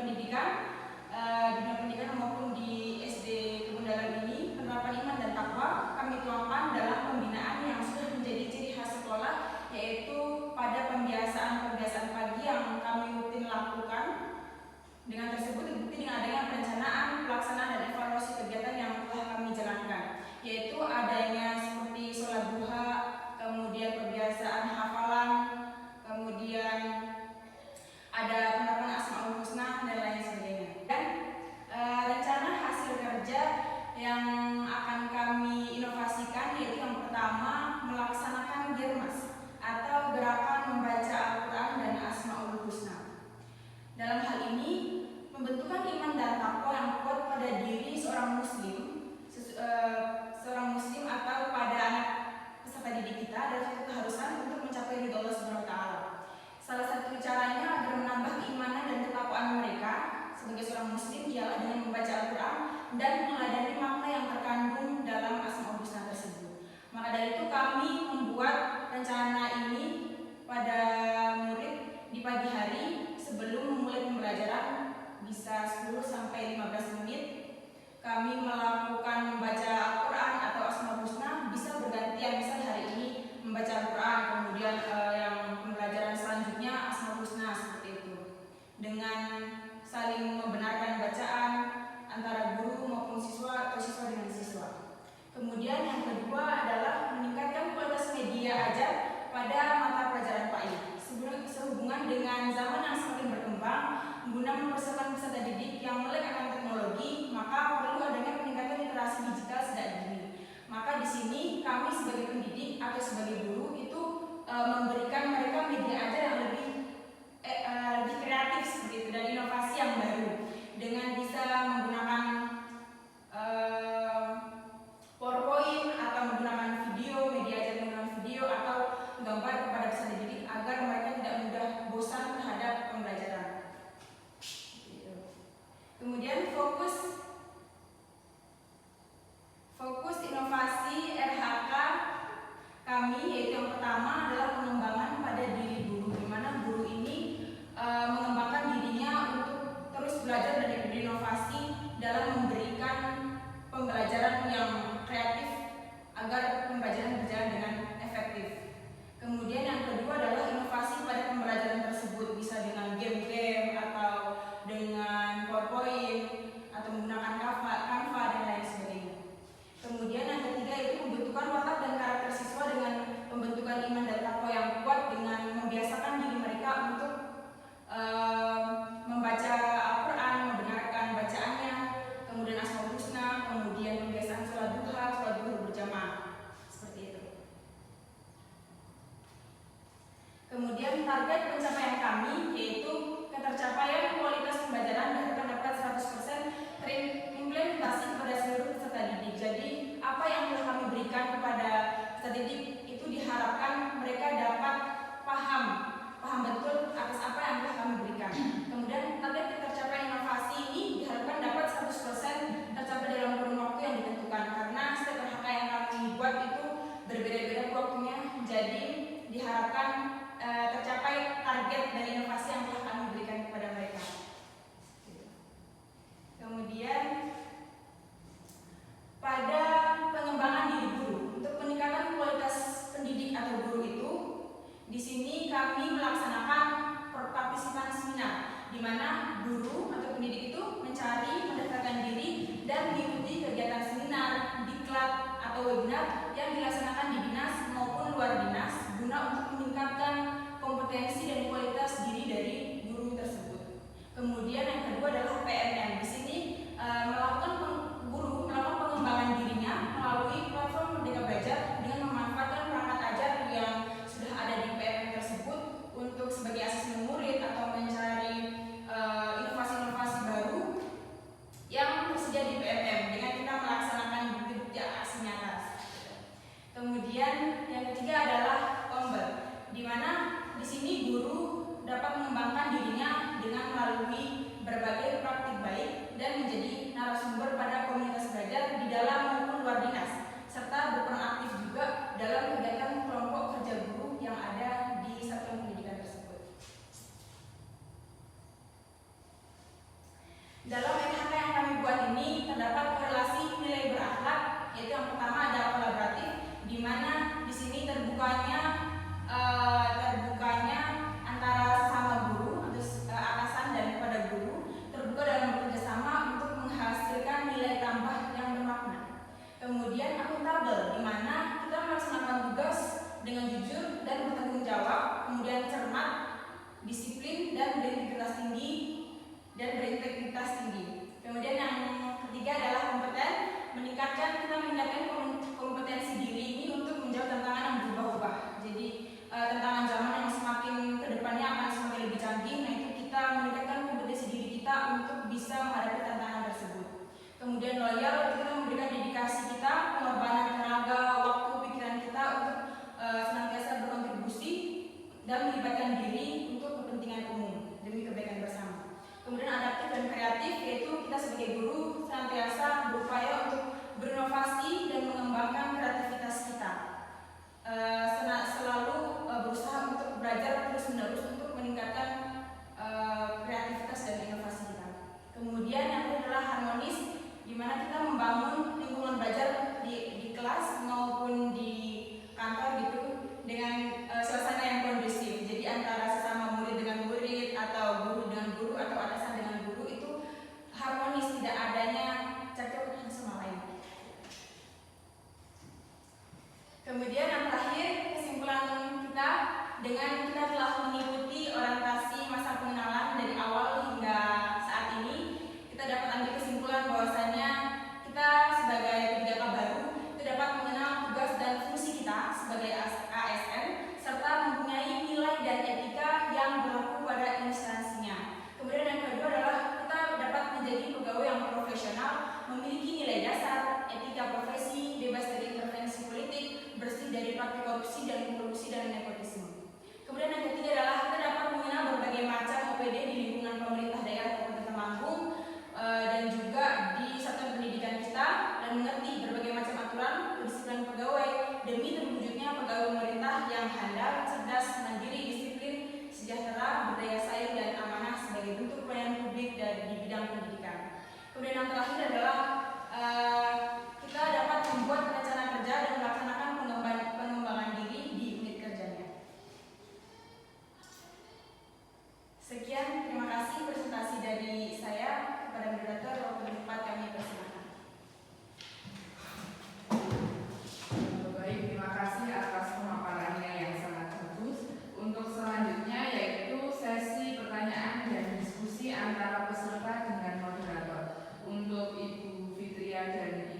pendidikan, maupun di SD Kebun Dalam ini, penerapan iman dan takwa kami tuangkan dalam pembinaan yang sudah menjadi ciri khas sekolah, yaitu pada pembiasaan pagi yang kami rutin lakukan. Dengan tersebut dibukti dengan adanya perencanaan, pelaksanaan, dan evaluasi kegiatan yang telah kami jalankan, yaitu adanya seperti sholat duha, kemudian pembiasaan hafalan, kemudian ada penerapan Asmaul Husna dan lain sebagainya. Dan rencana hasil kerja yang akan kami inovasikan yaitu yang pertama melaksanakan Girmas atau gerakan membaca Al-Quran dan Asmaul Husna. Dalam hal ini pembentukan iman dan takwa yang kuat pada diri seorang muslim atau pada anak peserta didik kita adalah satu keharusan untuk mencapai ridho Allah Subhanahu wa taala. Salah satu caranya agar menambah keimanan dan ketakwaan mereka sebagai seorang muslim ialah dengan membaca Al-Quran dan meneladani makna yang terkandung dalam Asmaul Husna tersebut. Maka dari itu kami membuat rencana ini pada murid di pagi hari sebelum memulai pembelajaran, bisa 10 sampai 15 menit kami melakukan membaca Al-Quran atau Asmaul Husna, bisa bergantian, misal hari ini membaca Al-Quran, kemudian yang pembelajaran selanjutnya Asmaul Husna, seperti itu, dengan saling membenarkan bacaan antara guru maupun siswa atau siswa dengan siswa. Kemudian yang kedua adalah meningkatkan kualitas media ajar pada mata pelajaran PAI. Sehubungan dengan zaman yang semakin berkembang, guna mempersiapkan peserta didik yang melek akan teknologi, maka perlu adanya peningkatan literasi digital sejak dini. Maka di sini kami sebagai pendidik atau sebagai guru itu memberikan mereka media ajar yang lebih kreatif seperti itu dan inovasi yang baru dengan bisa menggunakan PowerPoint atau menggunakan video, media ajar menggunakan video atau gambar kepada peserta didik agar mereka tidak mudah bosan terhadap pembelajaran. Kemudian fokus inovasi RHK kami, yaitu yang pertama adalah pengembangan pada diri guru, di mana guru ini mengembangkan dirinya untuk terus belajar dan berinovasi dalam memberikan pembelajaran yang kreatif agar pembelajaran berjalan dengan efektif. Kemudian yang kedua adalah inovasi pada pembelajaran tersebut, bisa dengan game-game atau dengan PowerPoint atau menggunakan Canva dan lain sebagainya. Kemudian yang ketiga itu pembentukan watak dan karakter siswa dengan pembentukan iman dan takwa yang kuat dengan membiasakan diri mereka untuk membaca Al-Quran, mendengarkan bacaannya, kemudian Asmaul Husna, kemudian pembiasaan sholat duha berjamaah, seperti itu. Kemudian target pencapaian kami yaitu ketercapaian kualitas pembelajaran dapat 100% terimplementasi kepada seluruh peserta didik. Jadi apa yang telah kami berikan kepada peserta didik itu diharapkan mereka dapat paham betul atas apa yang telah kami berikan. Kemudian target ketercapaian inovasi ini diharapkan dapat 100% tercapai dalam kurun waktu yang ditentukan, karena setiap RHK yang kami buat itu berbeda-beda waktunya. Jadi diharapkan tercapai target dan inovasi yang telah kami berikan kepada mereka. Kemudian pada pengembangan diri guru untuk peningkatan kualitas pendidik atau guru itu, di sini kami melaksanakan partisipan seminar, di mana guru atau pendidik itu mencari, mendaftarkan diri dan mengikuti kegiatan seminar, diklat atau webinar yang dilaksanakan di dinas maupun luar dinas guna untuk meningkatkan kompetensi dan kualitas diri dari guru tersebut. Kemudian yang kedua adalah PNM. Di sini guru melakukan pengembangan dirinya melalui platform Merdeka Belajar dengan memanfaatkan perangkat ajar yang sudah ada di PNM tersebut untuk sebagai asesmen murid atau mencari inovasi-inovasi baru yang tersedia di PNM dengan kita melaksanakan bukti-bukti aksi nyata. terbukanya antara sesama guru atau atasan dan kepada guru, terbuka dalam bekerja sama untuk menghasilkan nilai tambah yang bermakna. Kemudian akuntabel, di mana kita melaksanakan tugas dengan jujur dan bertanggung jawab, kemudian cermat, disiplin dan berintegritas tinggi. Kemudian yang ketiga adalah kompeten, kita meningkatkan kompetensi diri ini untuk menjawab tantangan yang berubah-ubah. Jadi tantangan zaman yang semakin kedepannya akan semakin lebih canggih, nah itu kita meningkatkan kompetensi diri kita untuk bisa menghadapi tantangan tersebut. Kemudian loyal, kita memberikan dedikasi kita, pengorbanan tenaga, waktu, pikiran kita untuk senantiasa berkontribusi dan melibatkan diri untuk kepentingan umum demi kebaikan bersama. Kemudian adaptif dan kreatif, yaitu kita sebagai guru senantiasa berupaya untuk berinovasi dan mengembangkan kreativitas kita. Selalu berusaha untuk belajar terus-menerus untuk meningkatkan kreativitas dan inovasi kita. Kemudian yang kedua adalah harmonis, di mana kita membangun lingkungan belajar di kelas maupun di kantor gitu dengan suasana yang kondusif. Jadi antara sesama murid dengan murid atau guru dengan guru atau atasan dengan guru itu harmonis, tidak adanya cekcok satu sama lain. Kemudian yang terakhir, kesimpulan kita, dengan kita telah mengikuti orientasi masa pengenalan dari awal hingga saat ini, kita dapat ambil kesimpulan bahwasanya kita sebagai PDKK baru itu dapat mengenal tugas dan fungsi kita sebagai ASN serta mempunyai nilai dan etika yang berlaku pada instansinya. Kemudian yang kedua adalah kita dapat menjadi pegawai yang profesional, memiliki nilai dasar, etika profesi, bebas dari intervensi politik, bersih dari praktik korupsi dan kolusi dan nepotisme. Kemudian yang ketiga adalah kita dapat mengenal berbagai macam OPD di lingkungan pemerintah daerah Kabupaten Temanggung dan juga di satuan pendidikan kita, dan mengerti berbagai macam aturan kedisiplinan pegawai demi terwujudnya pegawai pemerintah yang handal, cerdas, mandiri, disiplin, sejahtera, berdaya saing dan amanah sebagai bentuk pelayanan publik di bidang pendidikan. Kemudian yang terakhir adalah kita dapat membuat rencana kerja dan melaksanakan pengembangan diri di unit kerjanya. Sekian, terima kasih presentasi dari saya. Kepada moderator, waktu tempat kami persilakan. Baik, terima kasih atas pemaparannya yang sangat bagus. Untuk selanjutnya yaitu sesi pertanyaan dan diskusi antara peserta dengan moderator. Untuk Ibu Fitria dan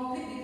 konflik di